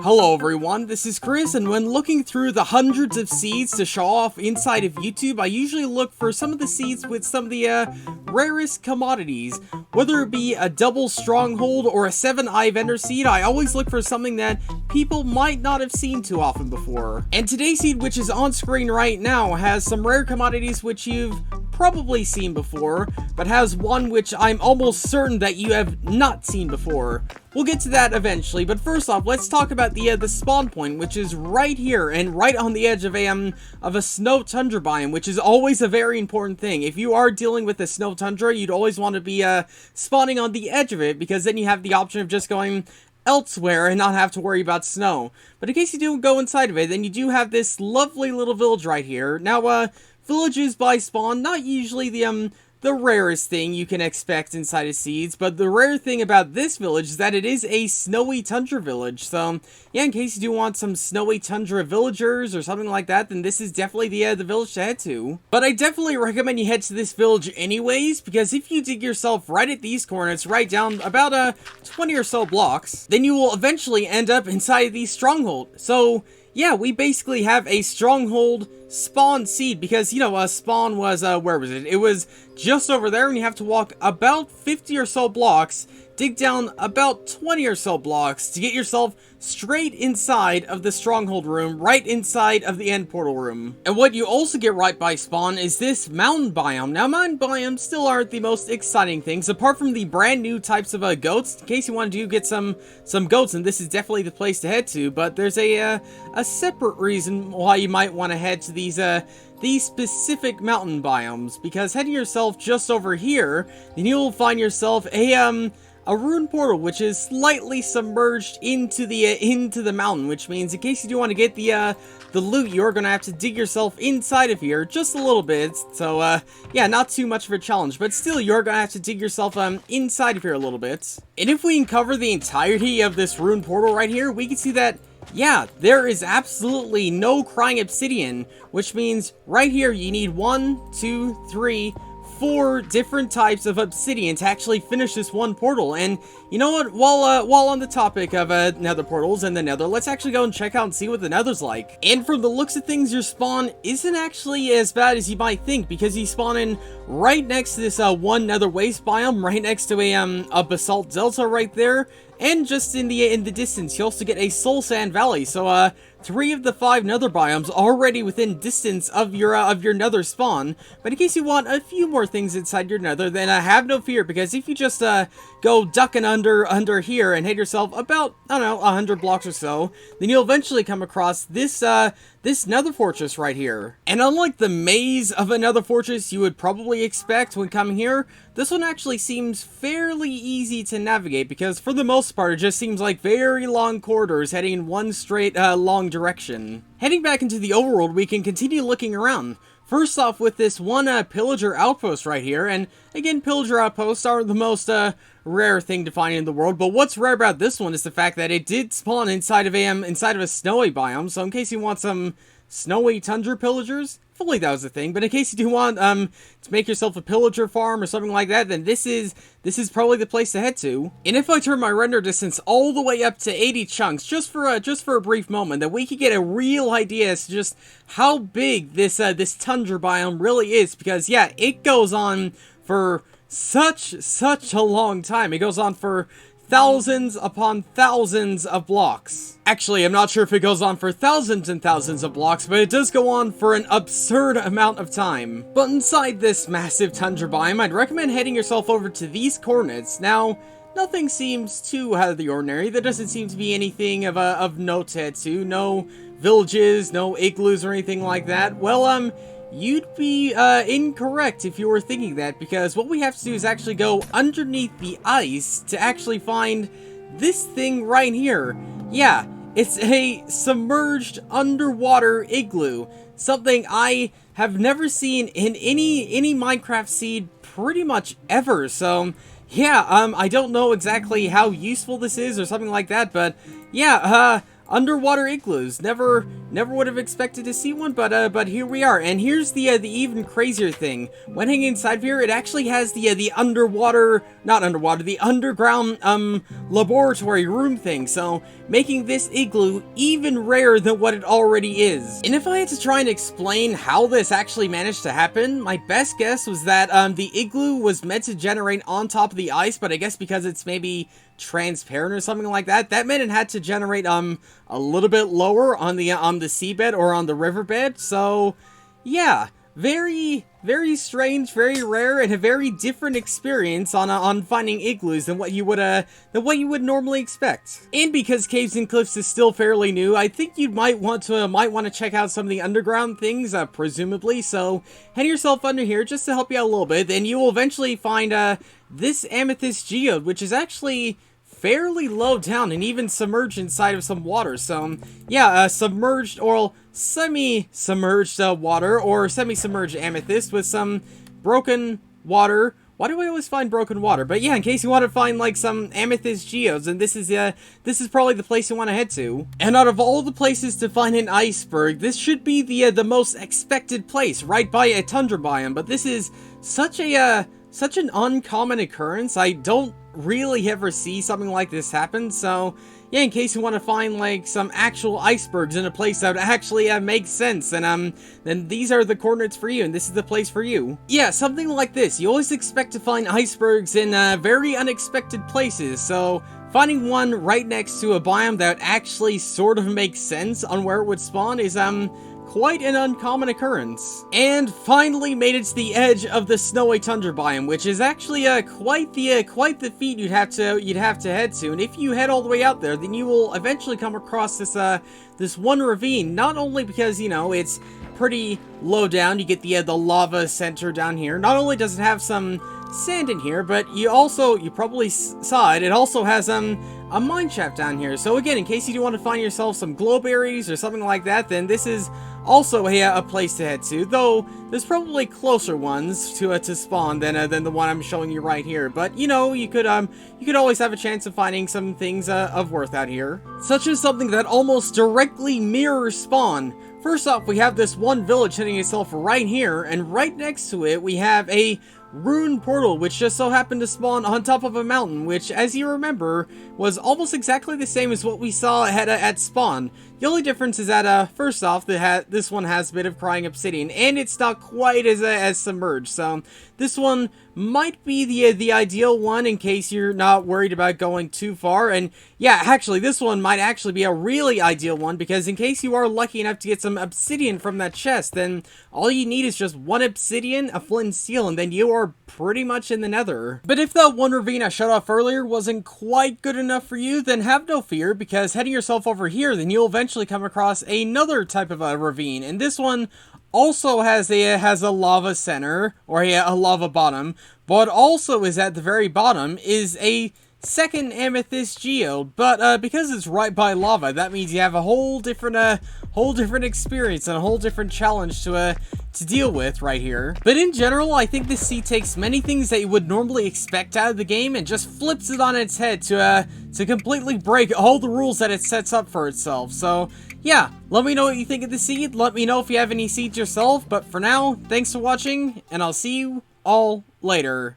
Hello everyone, this is Chris, and when looking through the hundreds of seeds to show off inside of YouTube, I usually look for some of the seeds with some of the rarest commodities. Whether it be a double Stronghold or a 7-eye vendor seed, I always look for something that people might not have seen too often before. And today's seed, which is on screen right now, has some rare commodities which you've probably seen before, but has one which I'm almost certain that you have not seen before. We'll get to that eventually, but first off, let's talk about the spawn point, which is right here and right on the edge of a snow tundra biome, which is always a very important thing. If you are dealing with a snow tundra, you'd always want to be spawning on the edge of it, because then you have the option of just going elsewhere and not have to worry about snow. But in case you do go inside of it, then you do have this lovely little village right here. Now, villages by spawn, not usually the rarest thing you can expect inside of seeds, but the rare thing about this village is that it is a snowy tundra village. So yeah, in case you do want some snowy tundra villagers or something like that, then this is definitely the village to head to. But I definitely recommend you head to this village anyways, because if you dig yourself right at these coordinates, right down about 20 or so blocks, then you will eventually end up inside the Stronghold. So yeah, we basically have a Stronghold spawn seed, because, you know, spawn was, where was it? It was just over there, and you have to walk about 50 or so blocks, dig down about 20 or so blocks to get yourself straight inside of the Stronghold room, right inside of the end portal room. And what you also get right by spawn is this mountain biome. Now, mountain biomes still aren't the most exciting things, apart from the brand new types of goats. In case you want to get some goats, and this is definitely the place to head to, but there's a separate reason why you might want to head to these specific mountain biomes, because heading yourself just over here, then you'll find yourself a rune portal, which is slightly submerged into the mountain, which means in case you do want to get the loot, you're gonna have to dig yourself inside of here just a little bit. So yeah, not too much of a challenge, but still you're gonna have to dig yourself inside of here a little bit. And if we uncover the entirety of this rune portal right here, we can see that, yeah, there is absolutely no crying obsidian, which means right here you need 1, 2, 3, 4 different types of obsidian to actually finish this one portal. And you know what, while on the topic of nether portals and the nether, let's actually go and check out and see what the nether's like. And from the looks of things, your spawn isn't actually as bad as you might think, because you spawn in right next to this one nether waste biome, right next to a basalt delta right there. And just in the distance, you also get a soul sand valley. So 3 of the 5 nether biomes already within distance of your nether spawn. But in case you want a few more things inside your nether, then have no fear, because if you just go ducking under here and hit yourself about, I don't know, 100 blocks or so, then you'll eventually come across this nether fortress right here. And unlike the maze of a nether fortress you would probably expect when coming here, this one actually seems fairly easy to navigate, because for the most part it just seems like very long corridors heading in one straight long direction. Heading back into the overworld, we can continue looking around. First off, with this one Pillager Outpost right here, and again, Pillager Outposts are the most rare thing to find in the world, but what's rare about this one is the fact that it did spawn inside of a snowy biome. So in case you want some snowy tundra pillagers, hopefully that was a thing, but in case you do want to make yourself a pillager farm or something like that, then this is probably the place to head to. And if I turn my render distance all the way up to 80 chunks, just for a brief moment, then we could get a real idea as to just how big this tundra biome really is, because yeah, it goes on for such a long time. It goes on for thousands upon thousands of blocks. Actually, I'm not sure if it goes on for thousands and thousands of blocks, but it does go on for an absurd amount of time. But inside this massive tundra biome, I'd recommend heading yourself over to these coordinates. Now, nothing seems too out of the ordinary. There doesn't seem to be anything of note to head to. No villages, no igloos or anything like that. Well, you'd be incorrect if you were thinking that, because what we have to do is actually go underneath the ice to actually find this thing right here. Yeah, it's a submerged underwater igloo. Something I have never seen in any Minecraft seed pretty much ever. So yeah, I don't know exactly how useful this is or something like that, but yeah, underwater igloos. Never Never would have expected to see one, but here we are. And here's the even crazier thing. When hanging inside of here, it actually has the underwater, not underwater, the underground laboratory room thing. So making this igloo even rarer than what it already is. And if I had to try and explain how this actually managed to happen, my best guess was that the igloo was meant to generate on top of the ice, but I guess because it's maybe transparent or something like that, that meant it had to generate a little bit lower on the seabed or on the riverbed. So yeah, very strange, very rare, and a very different experience on finding igloos than what you would normally expect. And because Caves and Cliffs is still fairly new, I think you might want to check out some of the underground things, presumably. So head yourself under here just to help you out a little bit. Then you will eventually find this Amethyst Geode, which is actually fairly low down and even submerged inside of some water. So yeah, submerged or semi-submerged water, or semi-submerged amethyst with some broken water. Why do I always find broken water? But yeah, in case you want to find like some amethyst geodes, and this is probably the place you want to head to. And out of all the places to find an iceberg, this should be the most expected place, right by a tundra biome. But this is such an uncommon occurrence. I don't really ever see something like this happen. So yeah, in case you want to find like some actual icebergs in a place that would actually makes sense, and then these are the coordinates for you, and this is the place for you. Yeah, something like this. You always expect to find icebergs in very unexpected places, so finding one right next to a biome that actually sort of makes sense on where it would spawn is quite an uncommon occurrence. And finally made it to the edge of the snowy tundra biome, which is actually quite the feat you'd have to head to. And if you head all the way out there, then you will eventually come across this one ravine. Not only because, you know, it's pretty low down, you get the lava center down here. Not only does it have some sand in here, but you probably saw it, it also has a mine shaft down here. So again, in case you do want to find yourself some glowberries or something like that, then this is also a place to head to, though there's probably closer ones to spawn than the one I'm showing you right here. But you know, you could always have a chance of finding some things of worth out here, such as something that almost directly mirrors spawn. First off, we have this one village hitting itself right here, and right next to it we have a rune portal, which just so happened to spawn on top of a mountain, which, as you remember, was almost exactly the same as what we saw at spawn. The only difference is that, first off, this one has a bit of crying obsidian, and it's not quite as submerged, so this one might be the ideal one in case you're not worried about going too far. And yeah, actually, this one might actually be a really ideal one, because in case you are lucky enough to get some obsidian from that chest, then all you need is just one obsidian, a flint and steel, and then you are pretty much in the nether. But if that one ravine I shut off earlier wasn't quite good enough for you, then have no fear, because heading yourself over here, then you'll eventually come across another type of a ravine, and this one also has a lava center, or a lava bottom, but also is at the very bottom is a second amethyst geode. But because it's right by lava, that means you have a whole different experience and a whole different challenge to deal with right here. But in general, I think this sea takes many things that you would normally expect out of the game and just flips it on its head to completely break all the rules that it sets up for itself. So yeah, let me know what you think of the seed. Let me know if you have any seeds yourself. But for now, thanks for watching, and I'll see you all later.